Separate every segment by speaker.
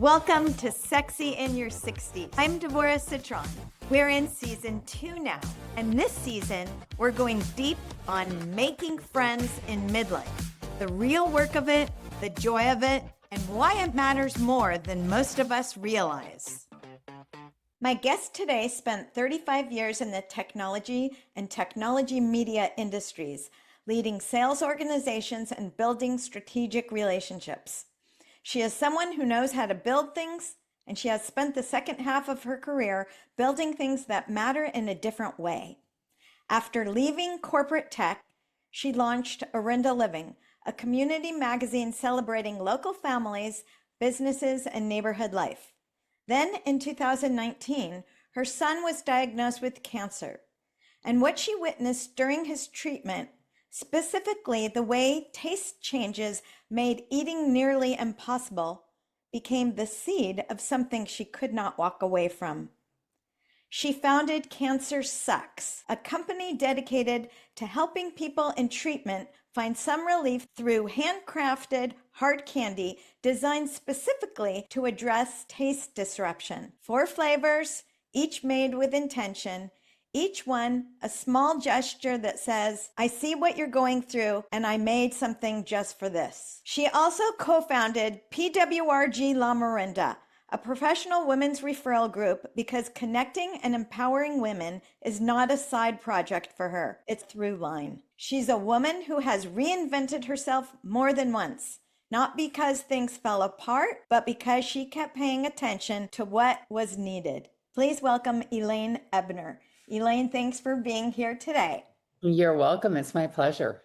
Speaker 1: Welcome to Sexy in Your 60s. I'm Dvora Citron. We're in season 2 now, and this season we're going deep on making friends in midlife, the real work of it, the joy of it, and why it matters more than most of us realize. My guest today spent 35 years in the technology and technology media industries, leading sales organizations and building strategic relationships. She is someone who knows how to build things, and she has spent the second half of her career building things that matter in a different way. After leaving corporate tech, she launched Orinda Living, a community magazine celebrating local families, businesses, and neighborhood life. Then in 2019, her son was diagnosed with cancer, and what she witnessed during his treatment, specifically the way taste changes made eating nearly impossible, became the seed of something she could not walk away from. She founded CancerSux, a company dedicated to helping people in treatment find some relief through handcrafted hard candy designed specifically to address taste disruption. 4 flavors, each made with intention, each one a small gesture that says, I see what you're going through and I made something just for this. She also co-founded PWRG La Morinda, a professional women's referral group, because connecting and empowering women is not a side project for her. It's through line. She's a woman who has reinvented herself more than once, not because things fell apart, but because she kept paying attention to what was needed. Please welcome Elaine Ebner. Elaine, thanks for being here today.
Speaker 2: You're welcome. It's my pleasure.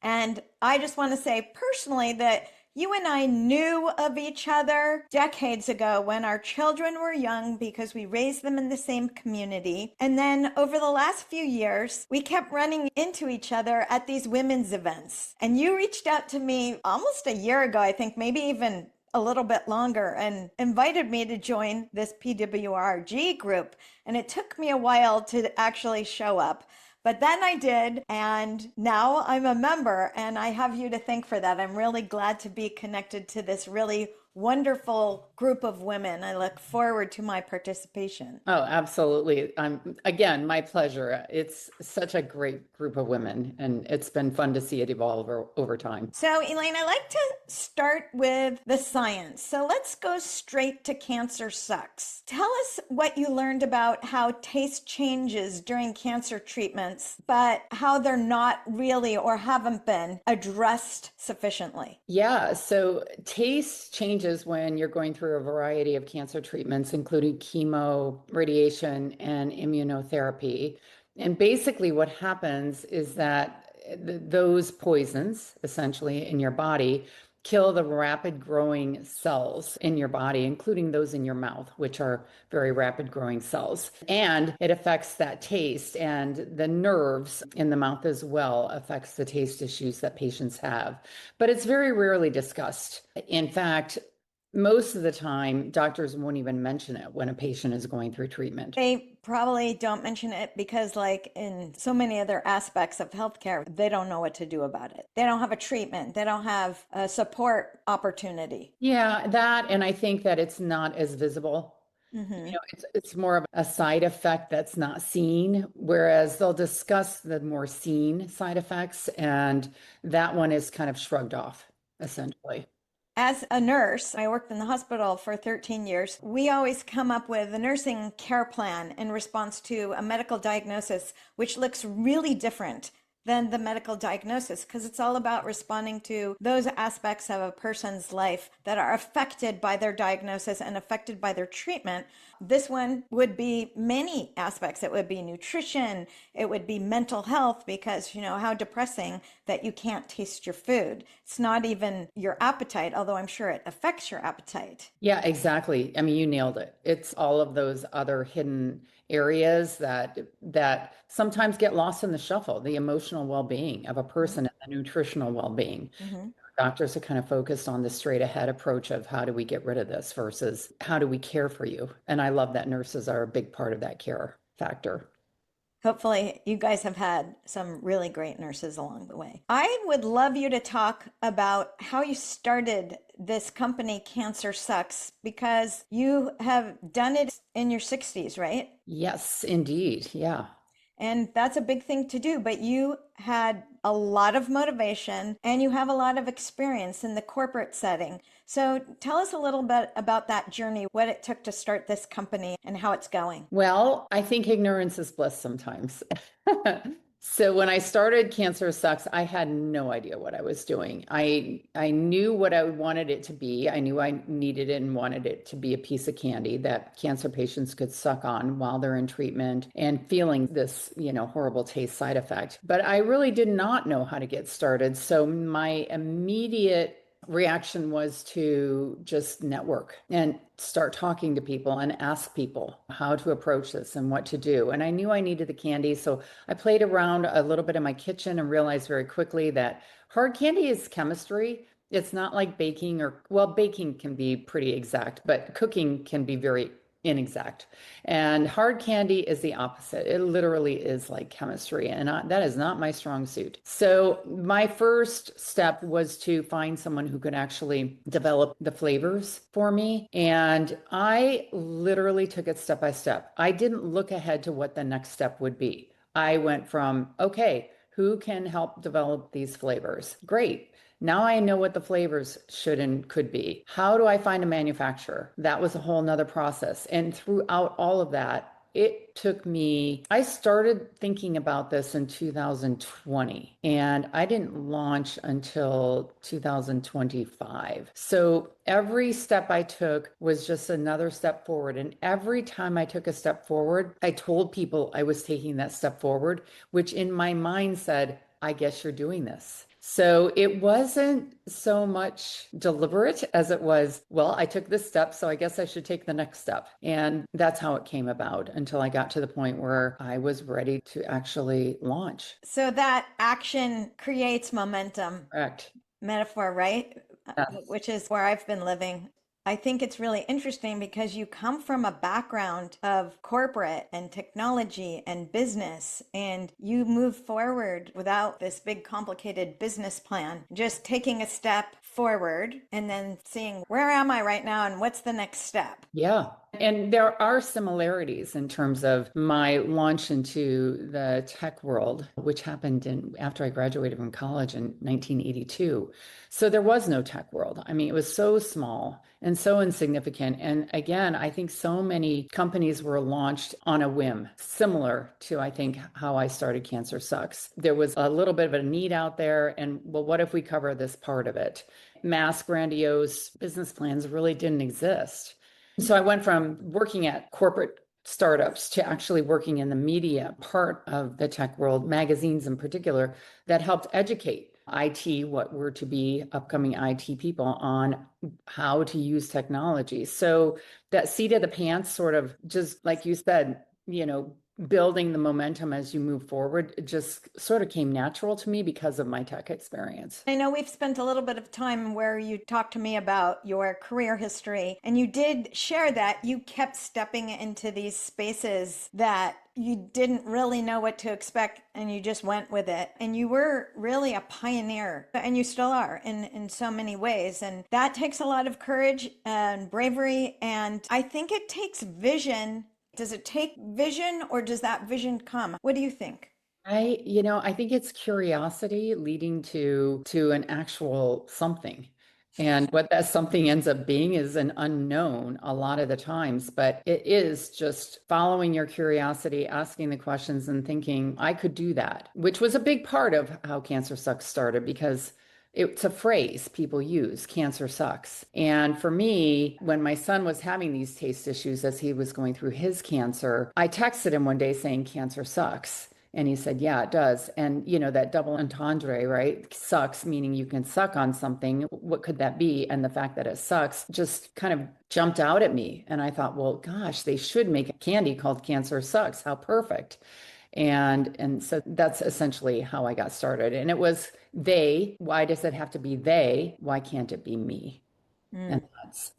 Speaker 1: And I just want to say personally that you and I knew of each other decades ago when our children were young because we raised them in the same community. And then over the last few years, we kept running into each other at these women's events. And you reached out to me almost a year ago, I think, maybe even a little bit longer, and invited me to join this PWRG group. And it took me a while to actually show up. But then I did, and now I'm a member, and I have you to thank for that. I'm really glad to be connected to this really wonderful group of women. I look forward to my participation.
Speaker 2: Oh, absolutely. Again, my pleasure. It's such a great group of women, and it's been fun to see it evolve over time.
Speaker 1: So, Elaine, I like to start with the science. So let's go straight to CancerSux. Tell us what you learned about how taste changes during cancer treatments, but how they're not really or haven't been addressed sufficiently.
Speaker 2: Yeah, so taste changes when you're going through a variety of cancer treatments, including chemo, radiation, and immunotherapy. And basically, what happens is that those poisons, essentially, in your body, kill the rapid growing cells in your body, including those in your mouth, which are very rapid growing cells. And it affects that taste, and the nerves in the mouth as well affects the taste issues that patients have. But it's very rarely discussed. In fact, most of the time, doctors won't even mention it when a patient is going through treatment.
Speaker 1: They probably don't mention it because, like in so many other aspects of healthcare, they don't know what to do about it. They don't have a treatment. They don't have a support opportunity.
Speaker 2: Yeah, that, and I think that it's not as visible.
Speaker 1: Mm-hmm.
Speaker 2: It's more of a side effect that's not seen, whereas they'll discuss the more seen side effects, and that one is kind of shrugged off, essentially.
Speaker 1: As a nurse, I worked in the hospital for 13 years. We always come up with a nursing care plan in response to a medical diagnosis, which looks really different than the medical diagnosis, because it's all about responding to those aspects of a person's life that are affected by their diagnosis and affected by their treatment. This one would be many aspects. It would be nutrition. It would be mental health, because you know how depressing that you can't taste your food. It's not even your appetite, although I'm sure it affects your appetite.
Speaker 2: Yeah, exactly. I mean, you nailed it. It's all of those other hidden areas that sometimes get lost in the shuffle, the emotional well-being of a person and the nutritional well-being.
Speaker 1: Mm-hmm.
Speaker 2: Doctors are kind of focused on the straight ahead approach of how do we get rid of this versus how do we care for you? And I love that nurses are a big part of that care factor.
Speaker 1: Hopefully, you guys have had some really great nurses along the way. I would love you to talk about how you started this company, CancerSux, because you have done it in your 60s, right?
Speaker 2: Yes, indeed. Yeah.
Speaker 1: And that's a big thing to do, but you had a lot of motivation and you have a lot of experience in the corporate setting. So tell us a little bit about that journey, what it took to start this company and how it's going.
Speaker 2: Well, I think ignorance is bliss sometimes. So when I started Cancer Sucks, I had no idea what I was doing. I knew what I wanted it to be. I knew I needed it and wanted it to be a piece of candy that cancer patients could suck on while they're in treatment and feeling this, horrible taste side effect. But I really did not know how to get started. So my immediate reaction was to just network and start talking to people and ask people how to approach this and what to do. And I knew I needed the candy. So I played around a little bit in my kitchen and realized very quickly that hard candy is chemistry. It's not like baking well, baking can be pretty exact, but cooking can be very inexact. And hard candy is the opposite. It literally is like chemistry, and that is not my strong suit. So my first step was to find someone who could actually develop the flavors for me. And I literally took it step by step. I didn't look ahead to what the next step would be. I went from, okay, who can help develop these flavors? Great. Now I know what the flavors should and could be. How do I find a manufacturer? That was a whole nother process. And throughout all of that, it took me, I started thinking about this in 2020 and I didn't launch until 2025. So every step I took was just another step forward. And every time I took a step forward, I told people I was taking that step forward, which in my mind said, I guess you're doing this. So it wasn't so much deliberate as it was, well, I took this step, so I guess I should take the next step. And that's how it came about until I got to the point where I was ready to actually launch.
Speaker 1: So that action creates momentum
Speaker 2: Correct.
Speaker 1: metaphor, right?
Speaker 2: Yes.
Speaker 1: Which is where I've been living. I think it's really interesting because you come from a background of corporate and technology and business, and you move forward without this big complicated business plan, just taking a step forward and then seeing where am I right now and what's the next step.
Speaker 2: Yeah. And there are similarities in terms of my launch into the tech world, which happened after I graduated from college in 1982. So there was no tech world. I mean, it was so small and so insignificant. And again, I think so many companies were launched on a whim, similar to, I think, how I started CancerSux. There was a little bit of a need out there. And well, what if we cover this part of it? Mass grandiose business plans really didn't exist. So I went from working at corporate startups to actually working in the media part of the tech world, magazines in particular, that helped educate IT, what were to be upcoming IT people, on how to use technology. So that seat of the pants, sort of just like you said, building the momentum as you move forward, it just sort of came natural to me because of my tech experience.
Speaker 1: I know we've spent a little bit of time where you talked to me about your career history, and you did share that you kept stepping into these spaces that you didn't really know what to expect and you just went with it. And you were really a pioneer, and you still are in so many ways. And that takes a lot of courage and bravery. And I think it takes vision. Does it take vision or does that vision come? What do you think?
Speaker 2: I think it's curiosity leading to an actual something. And what that something ends up being is an unknown a lot of the times, but it is just following your curiosity, asking the questions and thinking, I could do that, which was a big part of how Cancer Sucks started because it's a phrase people use, cancer sucks. And for me, when my son was having these taste issues as he was going through his cancer, I texted him one day saying, cancer sucks. And he said, yeah, it does. And, that double entendre, right? Sucks, meaning you can suck on something. What could that be? And the fact that it sucks just kind of jumped out at me. And I thought, well, gosh, they should make a candy called Cancer Sucks. How perfect. And so that's essentially how I got started. And it was they. Why does it have to be they? Why can't it be me? And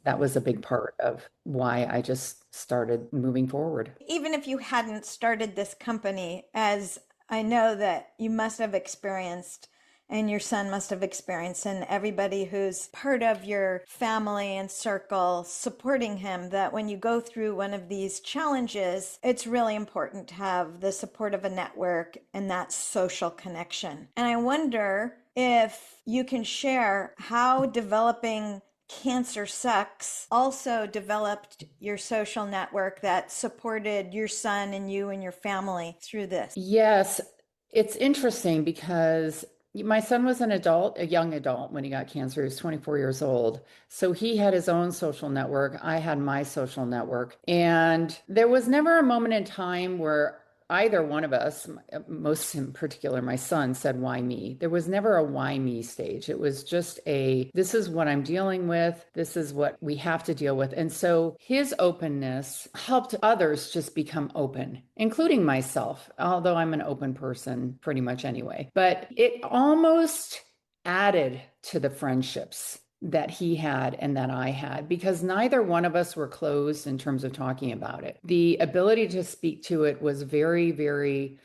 Speaker 2: that was a big part of why I just started moving forward.
Speaker 1: Even if you hadn't started this company, as I know that you must have experienced and your son must have experienced, and everybody who's part of your family and circle supporting him, that when you go through one of these challenges, it's really important to have the support of a network and that social connection. And I wonder if you can share how developing CancerSux also developed your social network that supported your son and you and your family through this.
Speaker 2: Yes, it's interesting because my son was an adult, a young adult when he got cancer. He was 24 years old. So he had his own social network. I had my social network. And there was never a moment in time where either one of us, most in particular my son, said, why me? There was never a why me stage. It was just this is what I'm dealing with. This is what we have to deal with. And so his openness helped others just become open, including myself, although I'm an open person pretty much anyway. But it almost added to the friendships that he had and that I had, because neither one of us were closed in terms of talking about it. The ability to speak to it was very, very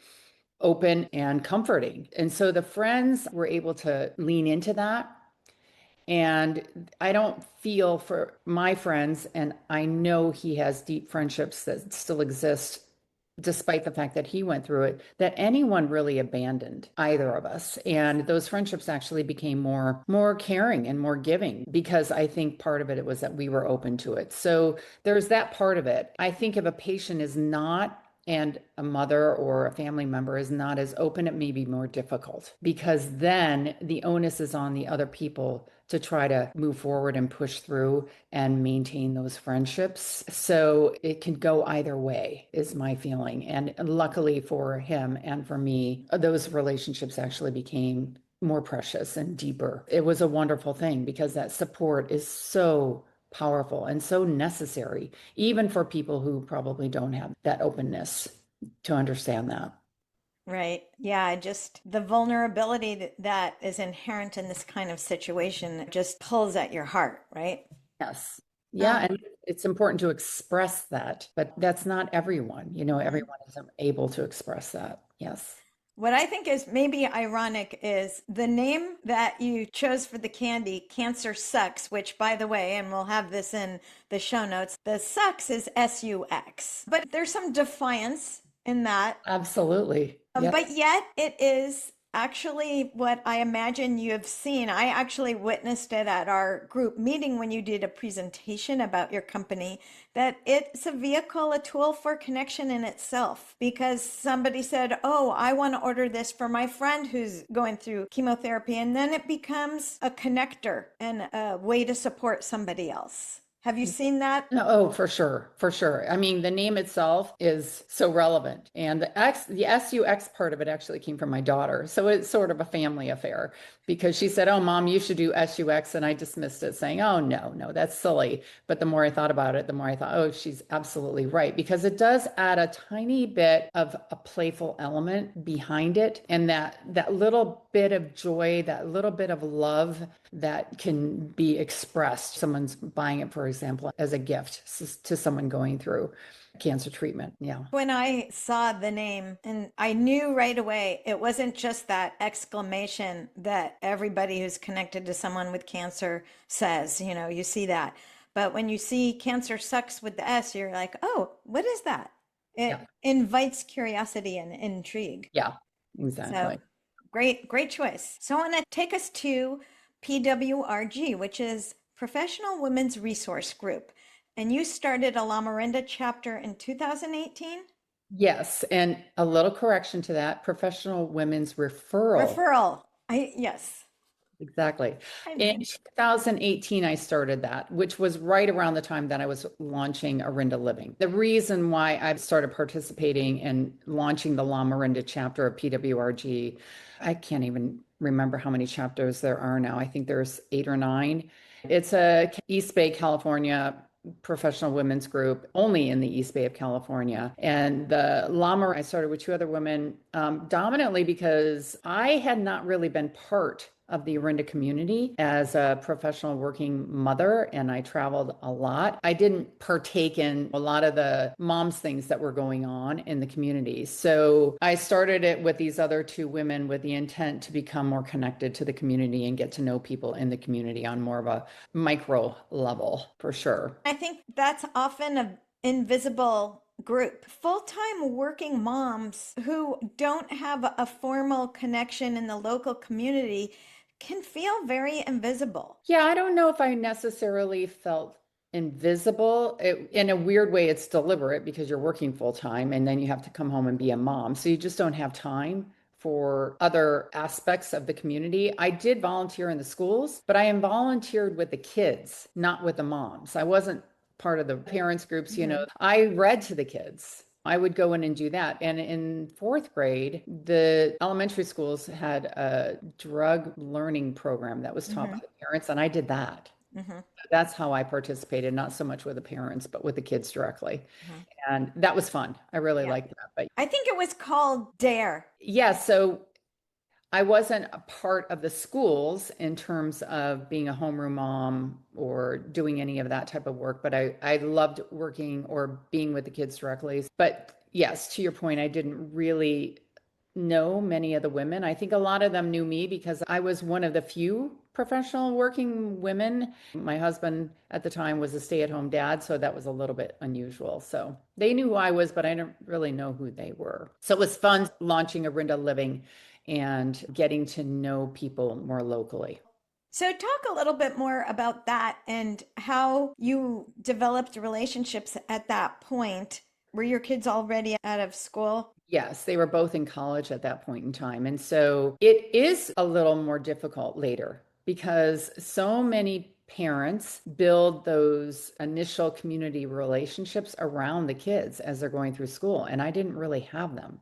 Speaker 2: open and comforting. And so the friends were able to lean into that. And I don't feel for my friends, and I know he has deep friendships that still exist despite the fact that he went through it, that anyone really abandoned either of us. And those friendships actually became more caring and more giving, because I think part of it was that we were open to it. So there's that part of it. I think if a patient is not, and a mother or a family member is not as open, it may be more difficult, because then the onus is on the other people to try to move forward and push through and maintain those friendships. So it can go either way, is my feeling. And luckily for him and for me, those relationships actually became more precious and deeper. It was a wonderful thing, because that support is so powerful and so necessary, even for people who probably don't have that openness to understand that.
Speaker 1: Right. Yeah. Just the vulnerability that is inherent in this kind of situation just pulls at your heart, right?
Speaker 2: Yes. Yeah.
Speaker 1: Um,
Speaker 2: And it's important to express that, but that's not everyone. Everyone isn't able to express that. Yes.
Speaker 1: what I think is maybe ironic is the name that you chose for the candy, CancerSux, which, by the way, and we'll have this in the show notes, the Sux is SUX. But there's some defiance in that.
Speaker 2: Absolutely. Yes.
Speaker 1: But yet it is actually what I imagine you have seen. I actually witnessed it at our group meeting when you did a presentation about your company, that it's a vehicle, a tool for connection in itself. Because somebody said, oh, I want to order this for my friend who's going through chemotherapy. And then it becomes a connector and a way to support somebody else. Have you seen that?
Speaker 2: No, oh, for sure, for sure. I mean, the name itself is so relevant, and the SUX part of it actually came from my daughter. So it's sort of a family affair, because she said, "Oh, Mom, you should do SUX," and I dismissed it, saying, "Oh, no, no, that's silly." But the more I thought about it, the more I thought, "Oh, she's absolutely right," because it does add a tiny bit of a playful element behind it, and that little bit of joy, that little bit of love that can be expressed. Someone's buying it, for example, as a gift to someone going through cancer treatment. Yeah.
Speaker 1: When I saw the name, and I knew right away it wasn't just that exclamation that everybody who's connected to someone with cancer says, you see that. But when you see CancerSux with the S, you're like, oh, what is that? It
Speaker 2: Yeah.
Speaker 1: invites curiosity and intrigue.
Speaker 2: Yeah,
Speaker 1: So
Speaker 2: exactly.
Speaker 1: great choice. So I want to take us to PWRG, which is Professional Women's Resource Group. And you started a La Miranda chapter in 2018?
Speaker 2: Yes. And a little correction to that, professional women's referral.
Speaker 1: Referral. Yes.
Speaker 2: Exactly.
Speaker 1: I
Speaker 2: In
Speaker 1: mean,
Speaker 2: 2018, I started that, which was right around the time that I was launching Arinda Living. The reason why I started participating and launching the La Miranda chapter of PWRG, I can't even remember how many chapters there are now. I think there's 8 or 9. It's a East Bay, California professional women's group only in the East Bay of California. And the Llama, I started with 2 other women, dominantly because I had not really been part of the Orinda community as a professional working mother, and I traveled a lot. I didn't partake in a lot of the moms things that were going on in the community. So I started it with these other two women with the intent to become more connected to the community and get to know people in the community on more of a micro level, for sure.
Speaker 1: I think that's often an invisible group. Full-time working moms who don't have a formal connection in the local community can feel very invisible.
Speaker 2: Yeah, I don't know if I necessarily felt invisible. In a weird way, it's deliberate because you're working full time and then you have to come home and be a mom. So you just don't have time for other aspects of the community. I did volunteer in the schools, but I am volunteered with the kids, not with the moms. I wasn't part of the parents groups, you know.
Speaker 1: Mhm.
Speaker 2: I read to the kids. I would go in and do that. And in fourth grade, the elementary schools had a drug learning program that was taught by
Speaker 1: Mhm.
Speaker 2: the parents, and I did that.
Speaker 1: Mhm.
Speaker 2: That's how I participated, not so much with the parents, but with the kids directly.
Speaker 1: Mhm.
Speaker 2: And that was fun. I really
Speaker 1: Yeah.
Speaker 2: liked that. But
Speaker 1: I think it was called Dare.
Speaker 2: yeah, so I wasn't a part of the schools in terms of being a homeroom mom or doing any of that type of work, but I loved working or being with the kids directly. But yes, to your point, I didn't really know many of the women. I think a lot of them knew me because I was one of the few professional working women. My husband at the time was a stay-at-home dad, so that was a little bit unusual. So they knew who I was, but I didn't really know who they were. So it was fun launching Arinda Living and getting to know people more locally.
Speaker 1: So, talk a little bit more about that and how you developed relationships at that point. Were your kids already out of school?
Speaker 2: Yes, they were both in college at that point in time. And so it is a little more difficult later because so many parents build those initial community relationships around the kids as they're going through school. And I didn't really have them.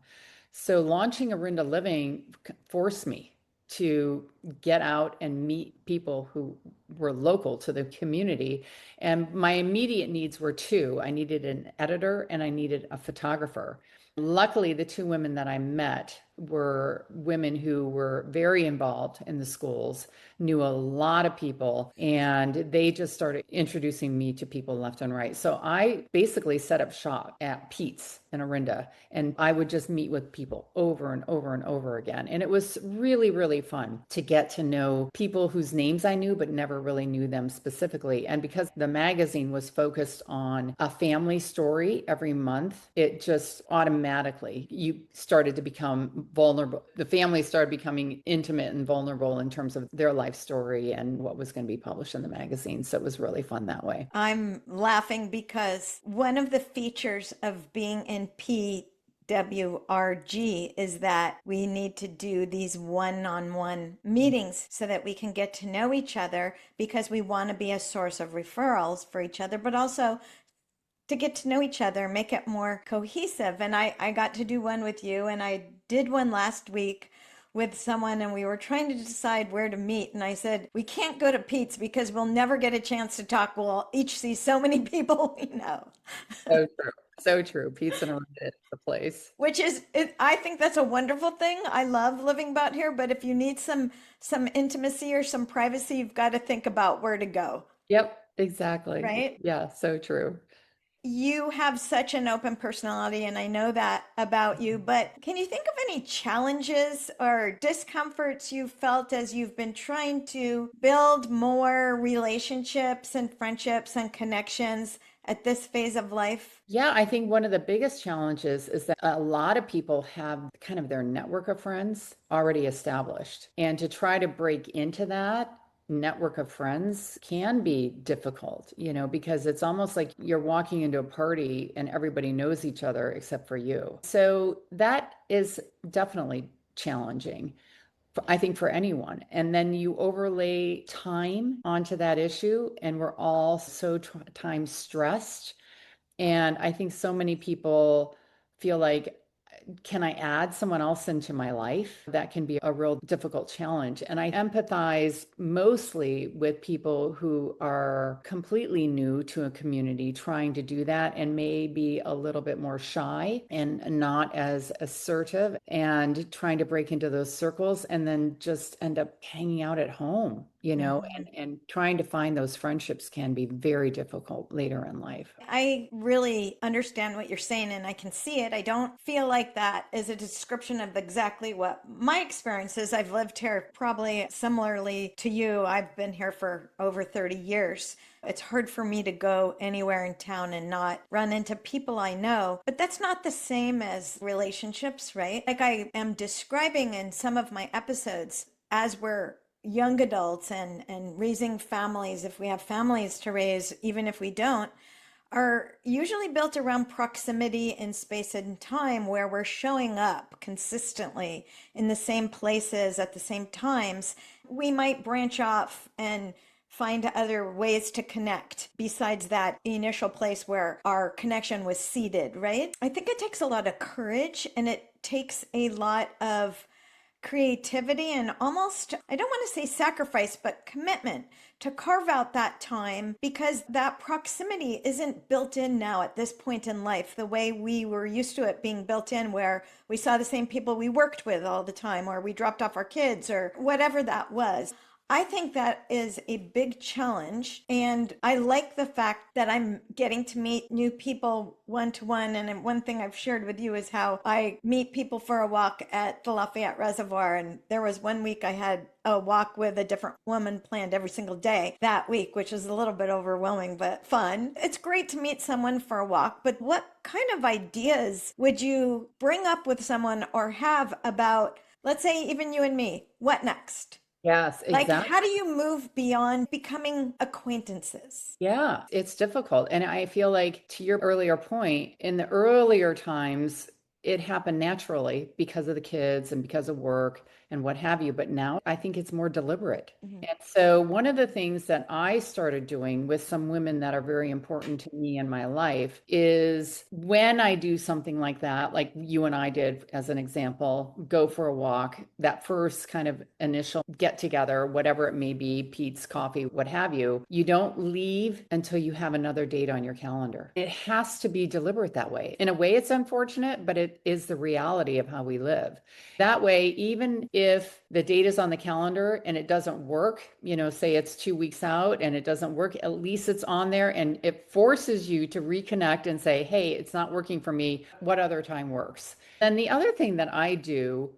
Speaker 2: So launching Arinda Living forced me to get out and meet people who were local to the community. And my immediate needs were two. I needed an editor and I needed a photographer. Luckily, the two women that I met were women who were very involved in the schools, knew a lot of people, and they just started introducing me to people left and right. So I basically set up shop at Pete's in Orinda, and I would just meet with people over and over and over again. And it was really, really fun to get to know people whose names I knew, but never really knew them specifically. And because the magazine was focused on a family story every month, it just automatically, you started to become vulnerable. The family started becoming intimate and vulnerable in terms of their life story and what was going to be published in the magazine. So it was really fun that way.
Speaker 1: I'm laughing because one of the features of being in PWRG is that we need to do these one-on-one meetings so that we can get to know each other because we want to be a source of referrals for each other, but also to get to know each other, make it more cohesive. And I got to do one with you, and I did one last week with someone, and we were trying to decide where to meet. And I said, we can't go to Pete's because we'll never get a chance to talk. We'll each see so many people we know.
Speaker 2: So true. So true. Pizza and Orinda is the place.
Speaker 1: Which is, I think that's a wonderful thing. I love living about here, but if you need some intimacy or some privacy, you've got to think about where to go,
Speaker 2: Yep, exactly.
Speaker 1: right?
Speaker 2: Yeah, so true.
Speaker 1: You have such an open personality, and I know that about you, but can you think of any challenges or discomforts you felt as you've been trying to build more relationships and friendships and connections at this phase of life?
Speaker 2: Yeah, I think one of the biggest challenges is that a lot of people have kind of their network of friends already established. And to try to break into that network of friends can be difficult, you know, because it's almost like you're walking into a party and everybody knows each other except for you. So that is definitely challenging. I think for anyone. And then you overlay time onto that issue, and we're all so time stressed. And I think so many people feel like can I add someone else into my life? That can be a real difficult challenge. And I empathize mostly with people who are completely new to a community trying to do that and may be a little bit more shy and not as assertive and trying to break into those circles and then just end up hanging out at home, and trying to find those friendships can be very difficult later in life.
Speaker 1: I really understand what you're saying and I can see it. I don't feel like that is a description of exactly what my experience is. I've lived here probably similarly to you. I've been here for over 30 years. It's hard for me to go anywhere in town and not run into people I know, but that's not the same as relationships, right? Like I am describing in some of my episodes as we're young adults and raising families, if we have families to raise, even if we don't, are usually built around proximity in space and time where we're showing up consistently in the same places at the same times. We might branch off and find other ways to connect besides that initial place where our connection was seeded, right? I think it takes a lot of courage and it takes a lot of creativity and almost, I don't want to say sacrifice, but commitment to carve out that time because that proximity isn't built in now at this point in life the way we were used to it being built in, where we saw the same people we worked with all the time, or we dropped off our kids, or whatever that was. I think that is a big challenge. And I like the fact that I'm getting to meet new people one to one. And one thing I've shared with you is how I meet people for a walk at the Lafayette Reservoir. And there was one week I had a walk with a different woman planned every single day that week, which is a little bit overwhelming, but fun. It's great to meet someone for a walk. But what kind of ideas would you bring up with someone or have about, let's say, even you and me, what next?
Speaker 2: Yes,
Speaker 1: Like,
Speaker 2: exactly.
Speaker 1: how do you move beyond becoming acquaintances?
Speaker 2: Yeah, it's difficult. And I feel like to your earlier point, in the earlier times, it happened naturally because of the kids and because of work and what have you. But now I think it's more deliberate.
Speaker 1: Mhm.
Speaker 2: And so one of the things that I started doing with some women that are very important to me in my life is when I do something like that, like you and I did as an example, go for a walk, that first kind of initial get together, whatever it may be, Pete's coffee, what have you, you don't leave until you have another date on your calendar. It has to be deliberate that way. In a way, it's unfortunate, but it is the reality of how we live. That way, even if the date is on the calendar and it doesn't work, say it's 2 weeks out and it doesn't work, at least it's on there and it forces you to reconnect and say, hey, it's not working for me. What other time works? And the other thing that I do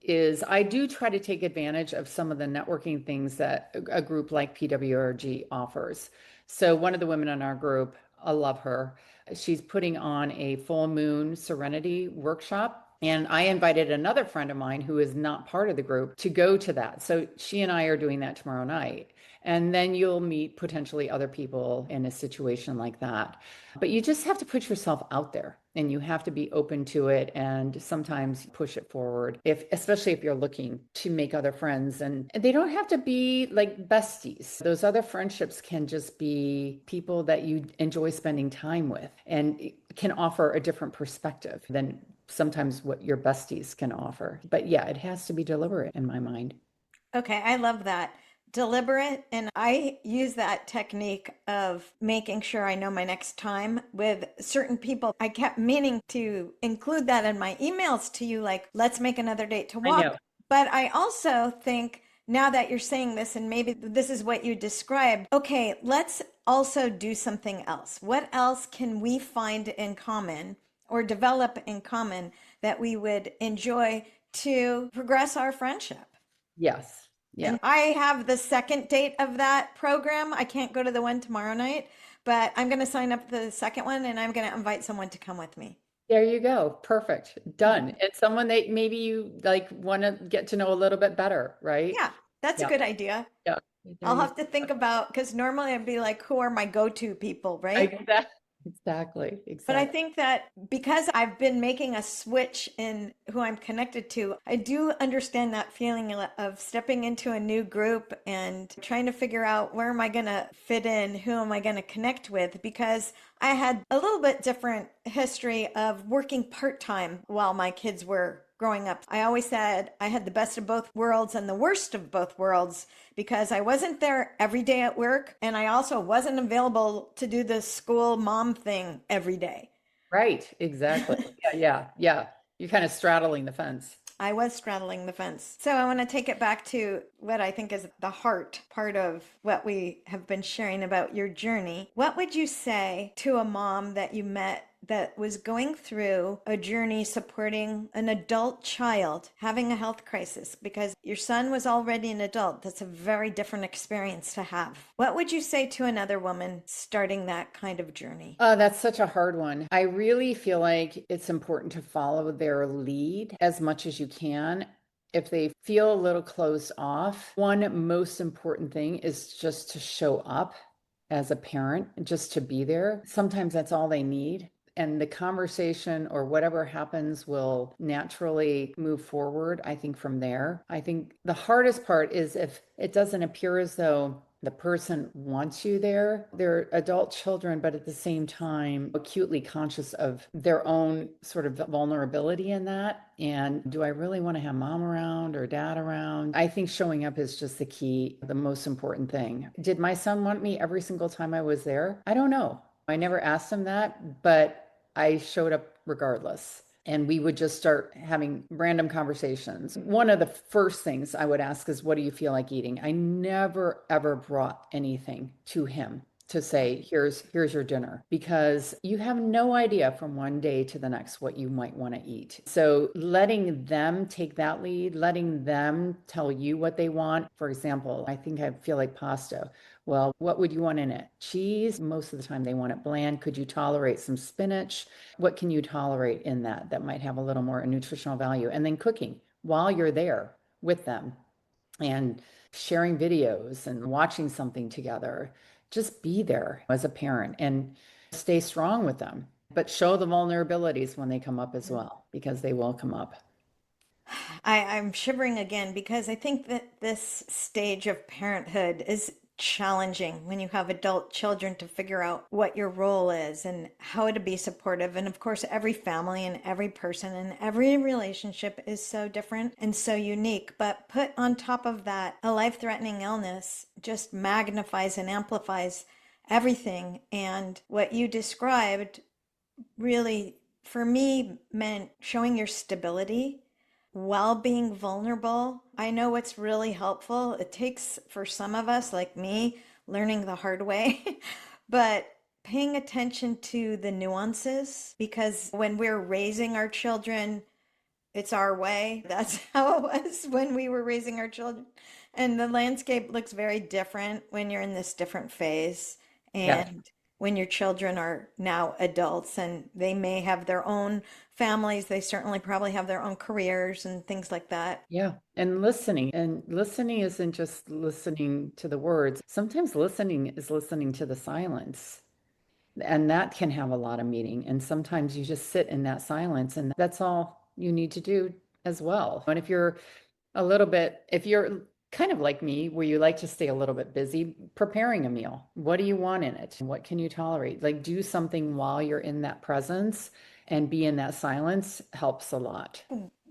Speaker 2: is I do try to take advantage of some of the networking things that a group like PWRG offers. So one of the women in our group, I love her. She's putting on a full moon serenity workshop. And I invited another friend of mine who is not part of the group to go to that. So she and I are doing that tomorrow night. And then you'll meet potentially other people in a situation like that. But you just have to put yourself out there and you have to be open to it and sometimes push it forward, especially if you're looking to make other friends. And they don't have to be like besties. Those other friendships can just be people that you enjoy spending time with and can offer a different perspective than sometimes what your besties can offer. But yeah, it has to be deliberate in my mind.
Speaker 1: Okay, I love that. Deliberate. And I use that technique of making sure I know my next time with certain people. I kept meaning to include that in my emails to you, like, let's make another date to
Speaker 2: I
Speaker 1: walk.
Speaker 2: know.
Speaker 1: But I also think now that you're saying this, and maybe this is what you described, okay, let's also do something else. What else can we find in common or develop in common that we would enjoy to progress our friendship?
Speaker 2: Yes.
Speaker 1: And
Speaker 2: Yeah.
Speaker 1: I have the second date of that program. I can't go to the one tomorrow night, but I'm going to sign up for the second one and I'm going to invite someone to come with me.
Speaker 2: There you go. Perfect. Done. It's someone that maybe you like want to get to know a little bit better, right?
Speaker 1: Yeah, that's a
Speaker 2: Yeah.
Speaker 1: good idea.
Speaker 2: Yeah. There
Speaker 1: I'll
Speaker 2: you
Speaker 1: have to think about, because normally I'd be like, who are my go-to people, right?
Speaker 2: Exactly. Exactly,
Speaker 1: But I
Speaker 2: exactly.
Speaker 1: think that because I've been making a switch in who I'm connected to, I do understand that feeling of stepping into a new group and trying to figure out where am I going to fit in, who am I going to connect with, because I had a little bit different history of working part-time while my kids were growing up. I always said I had the best of both worlds and the worst of both worlds because I wasn't there every day at work and I also wasn't available to do the school mom thing every day.
Speaker 2: Right, exactly. Yeah, yeah, yeah. You're kind of straddling the fence.
Speaker 1: I was straddling the fence. So I want to take it back to what I think is the heart part of what we have been sharing about your journey. What would you say to a mom that you met that was going through a journey supporting an adult child having a health crisis? Because your son was already an adult. That's a very different experience to have. What would you say to another woman starting that kind of journey?
Speaker 2: That's such a hard one. I really feel like it's important to follow their lead as much as you can. If they feel a little closed off, one most important thing is just to show up as a parent, just to be there. Sometimes that's all they need. And the conversation or whatever happens will naturally move forward, I think, from there. I think the hardest part is if it doesn't appear as though the person wants you there. They're adult children, but at the same time, acutely conscious of their own sort of vulnerability in that. And do I really want to have mom around or dad around? I think showing up is just the key, the most important thing. Did my son want me every single time I was there? I don't know. I never asked him that, but I showed up regardless. And we would just start having random conversations. One of the first things I would ask is, what do you feel like eating? I never ever brought anything to him to say, here's your dinner, because you have no idea from one day to the next what you might want to eat. So letting them take that lead, letting them tell you what they want. For example, I think I feel like pasta. Well, what would you want in it? Cheese? Most of the time they want it bland. Could you tolerate some spinach? What can you tolerate in that that might have a little more nutritional value? And then cooking while you're there with them and sharing videos and watching something together. Just be there as a parent and stay strong with them, but show the vulnerabilities when they come up as well, because they will come up.
Speaker 1: I'm shivering again because I think that this stage of parenthood is challenging when you have adult children to figure out what your role is and how to be supportive. And of course, every family and every person and every relationship is so different and so unique. But put on top of that, a life-threatening illness just magnifies and amplifies everything. And what you described really, for me, meant showing your stability while being vulnerable. I know what's really helpful. It takes, for some of us, like me, learning the hard way, but paying attention to the nuances because when we're raising our children, it's our way. That's how it was when we were raising our children. And the landscape looks very different when you're in this different phase.
Speaker 2: Yeah.
Speaker 1: And when your children are now adults and they may have their own families, they certainly probably have their own careers and things like that.
Speaker 2: Yeah. And listening isn't just listening to the words. Sometimes listening is listening to the silence. And that can have a lot of meaning. And sometimes you just sit in that silence, and that's all you need to do as well. And if you're kind of like me, where you like to stay a little bit busy preparing a meal, what do you want in it? What can you tolerate? Like do something while you're in that presence and be in that silence helps a lot.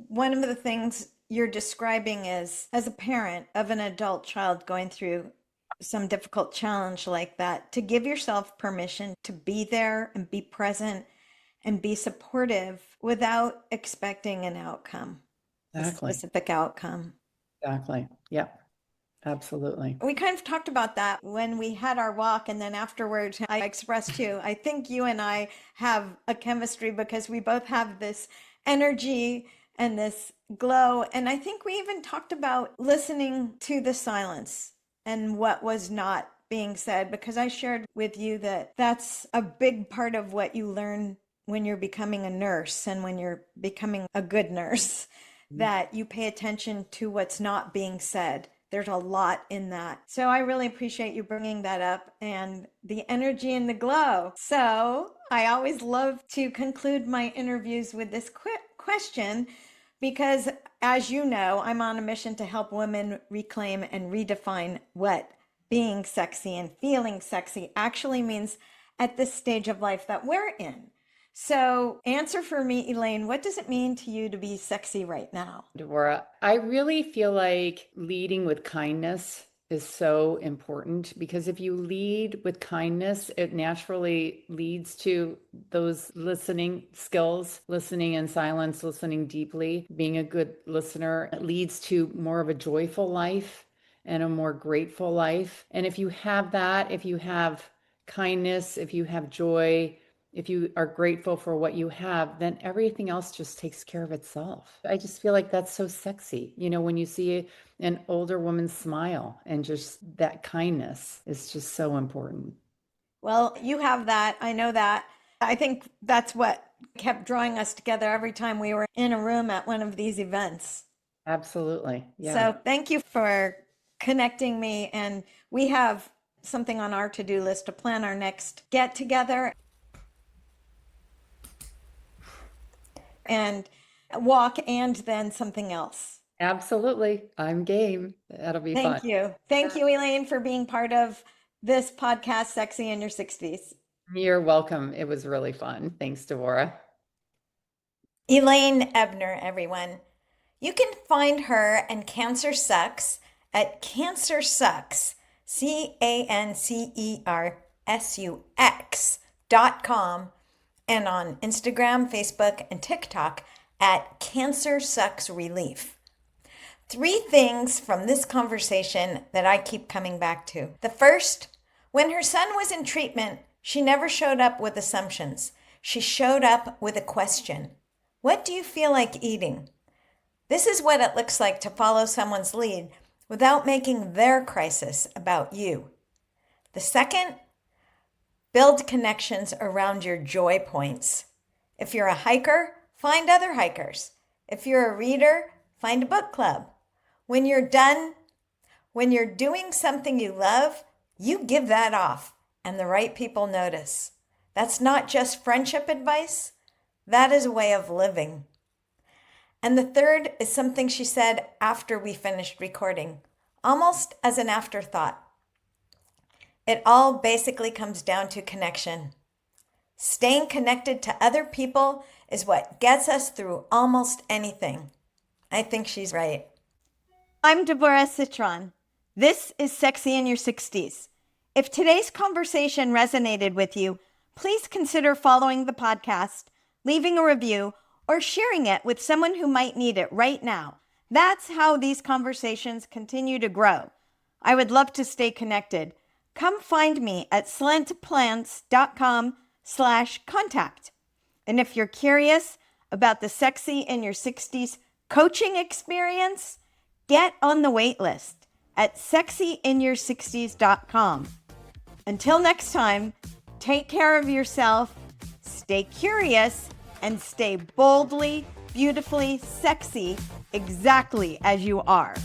Speaker 1: One of the things you're describing is as a parent of an adult child going through some difficult challenge like that, to give yourself permission to be there and be present and be supportive without expecting an outcome, a
Speaker 2: Exactly.
Speaker 1: specific outcome.
Speaker 2: Exactly. Yep. Absolutely.
Speaker 1: We kind of talked about that when we had our walk, and then afterwards, I expressed to you, I think you and I have a chemistry because we both have this energy and this glow. And I think we even talked about listening to the silence and what was not being said, because I shared with you that that's a big part of what you learn when you're becoming a nurse and when you're becoming a good nurse, that you pay attention to what's not being said There's a lot in that. So I really appreciate you bringing that up and the energy and the glow. So I always love to conclude my interviews with this quick question because, as you know, I'm on a mission to help women reclaim and redefine what being sexy and feeling sexy actually means at this stage of life that we're in. So answer for me, Elaine, what does it mean to you to be sexy right now?
Speaker 2: Dvora, I really feel like leading with kindness is so important because if you lead with kindness, it naturally leads to those listening skills, listening in silence, listening deeply, being a good listener. It leads to more of a joyful life and a more grateful life. And if you have that, if you have kindness, if you have joy, if you are grateful for what you have, then everything else just takes care of itself. I just feel like that's so sexy. You know, when you see an older woman smile and just that kindness is just so important.
Speaker 1: Well, you have that. I know that. I think that's what kept drawing us together every time we were in a room at one of these events.
Speaker 2: Absolutely. Yeah.
Speaker 1: So thank you for connecting me. And we have something on our to-do list to plan our next get together and walk and then something else.
Speaker 2: Absolutely. I'm game. That'll be fun.
Speaker 1: Thank you. Thank you, Elaine, for being part of this podcast, Sexy in Your 60s.
Speaker 2: You're welcome. It was really fun. Thanks, Dvora.
Speaker 1: Elaine Ebner, everyone. You can find her and CancerSux at CancerSux, CancerSux.com, and on Instagram, Facebook, and TikTok at CancerSux Relief. 3 things from this conversation that I keep coming back to. The first, when her son was in treatment, she never showed up with assumptions. She showed up with a question. What do you feel like eating? This is what it looks like to follow someone's lead without making their crisis about you. The second, build connections around your joy points. If you're a hiker, find other hikers. If you're a reader, find a book club. When you're done, when you're doing something you love, you give that off and the right people notice. That's not just friendship advice. That is a way of living. And the third is something she said after we finished recording, almost as an afterthought. It all basically comes down to connection. Staying connected to other people is what gets us through almost anything. I think she's right. I'm Dvora Citron. This is Sexy in Your 60s. If today's conversation resonated with you, please consider following the podcast, leaving a review, or sharing it with someone who might need it right now. That's how these conversations continue to grow. I would love to stay connected. Come find me at slentplants.com/contact. And if you're curious about the Sexy in Your 60s coaching experience, get on the wait list at sexyinyour60s.com. Until next time, take care of yourself, stay curious, and stay boldly, beautifully sexy exactly as you are.